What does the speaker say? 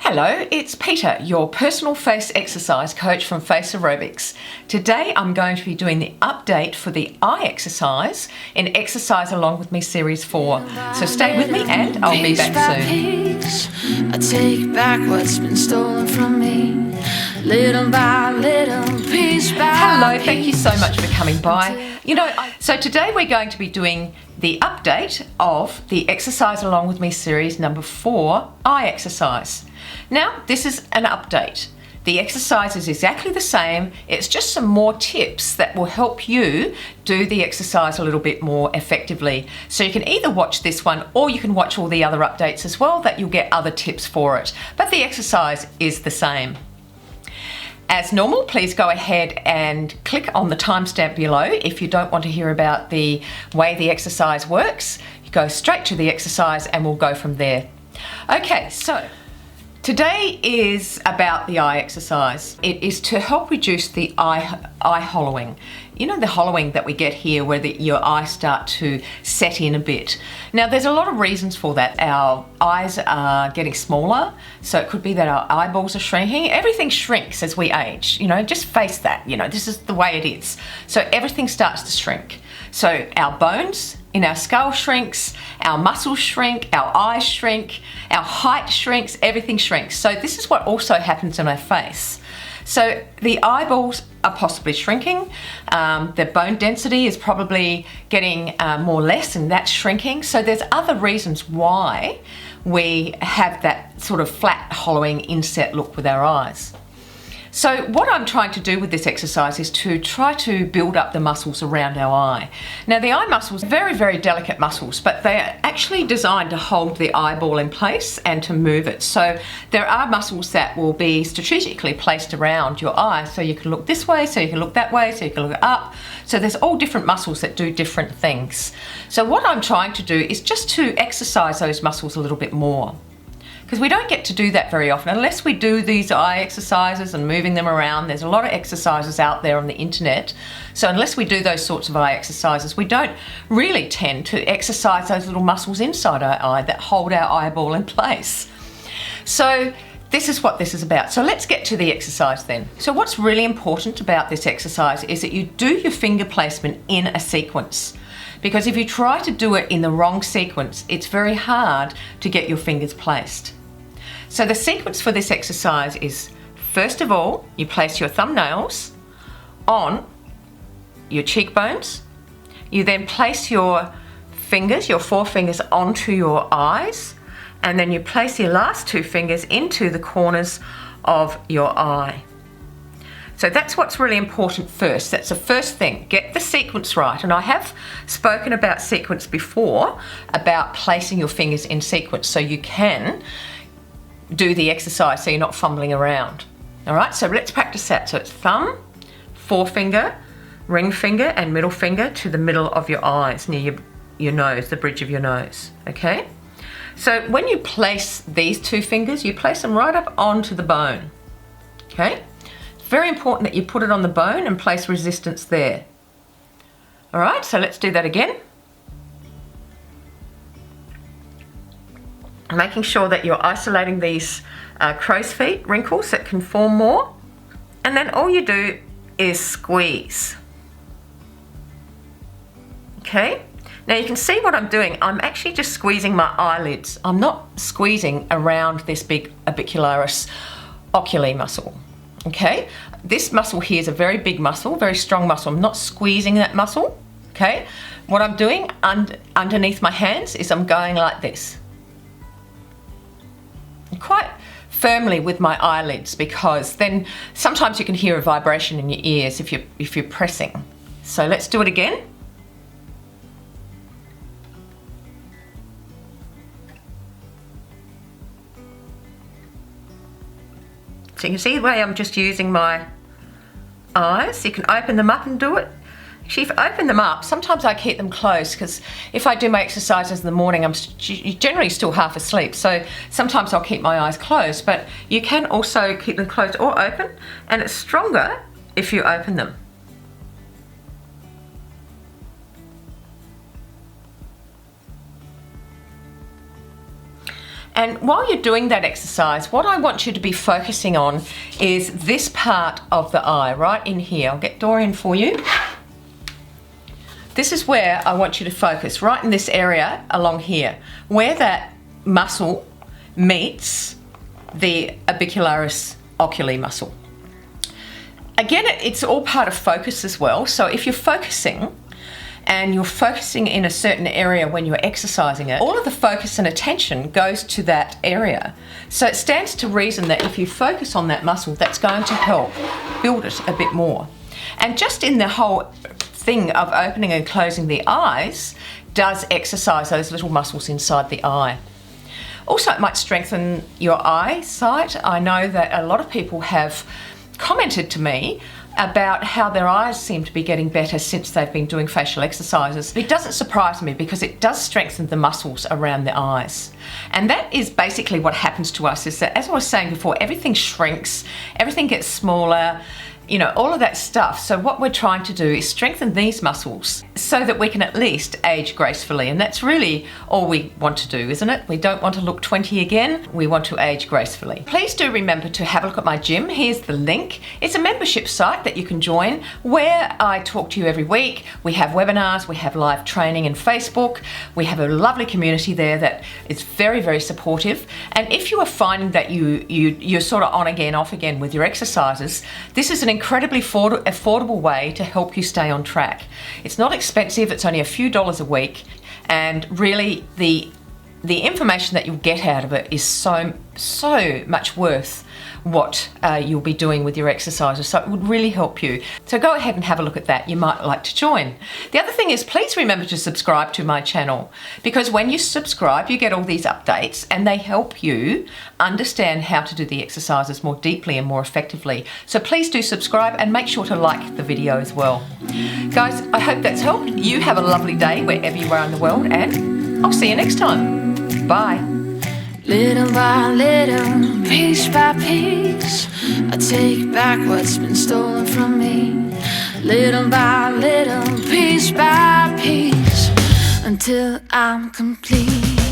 Hello, it's Peter, your personal face exercise coach from FACEROBICS. Today I'm going to be doing the update for the eye exercise in Exercise Along With Me Series 4. So stay with me and I'll be back soon. I take back what's been stolen from me, little by little, piece by Hello, thank you so much for coming by. So today we're going to be doing the update of the Exercise Along With Me Series number 4, eye exercise. Now, this is an update. The exercise is exactly the same, it's just some more tips that will help you do the exercise a little bit more effectively. So you can either watch this one or you can watch all the other updates as well, that you'll get other tips for it. But the exercise is the same. As normal, please go ahead and click on the timestamp below if you don't want to hear about the way the exercise works. You go straight to the exercise and we'll go from there. Okay, so today is about the eye exercise. It is to help reduce the eye hollowing. You know, the hollowing that we get here where your eyes start to set in a bit. Now, there's a lot of reasons for that. Our eyes are getting smaller, so it could be that our eyeballs are shrinking. Everything shrinks as we age, just face that, this is the way it is. So everything starts to shrink. So our bones in our skull shrinks, our muscles shrink, our eyes shrink, our height shrinks, everything shrinks. So this is what also happens in our face. So the eyeballs are possibly shrinking, the bone density is probably getting more less and that's shrinking. So there's other reasons why we have that sort of flat, hollowing inset look with our eyes. So what I'm trying to do with this exercise is to try to build up the muscles around our eye. Now, the eye muscles are very, very delicate muscles, but they're actually designed to hold the eyeball in place and to move it. So there are muscles that will be strategically placed around your eye, so you can look this way, so you can look that way, so you can look up. So there's all different muscles that do different things. So what I'm trying to do is just to exercise those muscles a little bit more, because we don't get to do that very often unless we do these eye exercises and moving them around. There's a lot of exercises out there on the internet. So unless we do those sorts of eye exercises, we don't really tend to exercise those little muscles inside our eye that hold our eyeball in place. So this is what this is about. So let's get to the exercise then. So what's really important about this exercise is that you do your finger placement in a sequence. Because if you try to do it in the wrong sequence, it's very hard to get your fingers placed. So the sequence for this exercise is, first of all, you place your thumbnails on your cheekbones. You then place your fingers, your forefingers, onto your eyes, and then you place your last two fingers into the corners of your eye. So that's what's really important first. That's the first thing. Get the sequence right. And I have spoken about sequence before, about placing your fingers in sequence so you can do the exercise so you're not fumbling around. All right, so let's practice that. So it's thumb, forefinger, ring finger, and middle finger to the middle of your eyes, near your nose, the bridge of your nose, okay? So when you place these two fingers, you place them right up onto the bone, okay? Very important that you put it on the bone and place resistance there. All right, so let's do that again. Making sure that you're isolating these crow's feet wrinkles that can form more. And then all you do is squeeze. Okay, now you can see what I'm doing. I'm actually just squeezing my eyelids. I'm not squeezing around this big orbicularis oculi muscle. Okay, this muscle here is a very big muscle, very strong muscle. I'm not squeezing that muscle, okay? What I'm doing underneath my hands is I'm going like this. Quite firmly with my eyelids, because then sometimes you can hear a vibration in your ears if you're pressing. So let's do it again. So you can see the way I'm just using my eyes. You can open them up and do it. Actually, if I open them up, sometimes I keep them closed, because if I do my exercises in the morning, I'm generally still half asleep. So sometimes I'll keep my eyes closed, but you can also keep them closed or open, and it's stronger if you open them. And while you're doing that exercise, what I want you to be focusing on is this part of the eye, right in here. I'll get Dorian for you. This is where I want you to focus, right in this area along here, where that muscle meets the orbicularis oculi muscle. Again, it's all part of focus as well. So if you're focusing, and you're focusing in a certain area when you're exercising it, all of the focus and attention goes to that area. So it stands to reason that if you focus on that muscle, that's going to help build it a bit more. And just in the whole thing of opening and closing the eyes does exercise those little muscles inside the eye. Also, it might strengthen your eyesight. I know that a lot of people have commented to me about how their eyes seem to be getting better since they've been doing facial exercises. It doesn't surprise me because it does strengthen the muscles around the eyes. And that is basically what happens to us, is that, as I was saying before, everything shrinks, everything gets smaller, you know, all of that stuff. So what we're trying to do is strengthen these muscles so that we can at least age gracefully. And that's really all we want to do, isn't it? We don't want to look 20 again. We want to age gracefully. Please do remember to have a look at my gym. Here's the link. It's a membership site that you can join where I talk to you every week. We have webinars, we have live training in Facebook. We have a lovely community there that is very, very supportive. And if you are finding that you're sort of on again, off again with your exercises, this is an incredibly affordable way to help you stay on track. It's not expensive, it's only a few dollars a week, and really the information that you'll get out of it is so much worth what you'll be doing with your exercises. So it would really help you. So go ahead and have a look at that. You might like to join. The other thing is, please remember to subscribe to my channel, because when you subscribe, you get all these updates and they help you understand how to do the exercises more deeply and more effectively. So please do subscribe and make sure to like the video as well. Guys, I hope that's helped. You have a lovely day wherever you are in the world, and I'll see you next time. Bye. Little by little, piece by piece, I take back what's been stolen from me. Little by little, piece by piece, until I'm complete.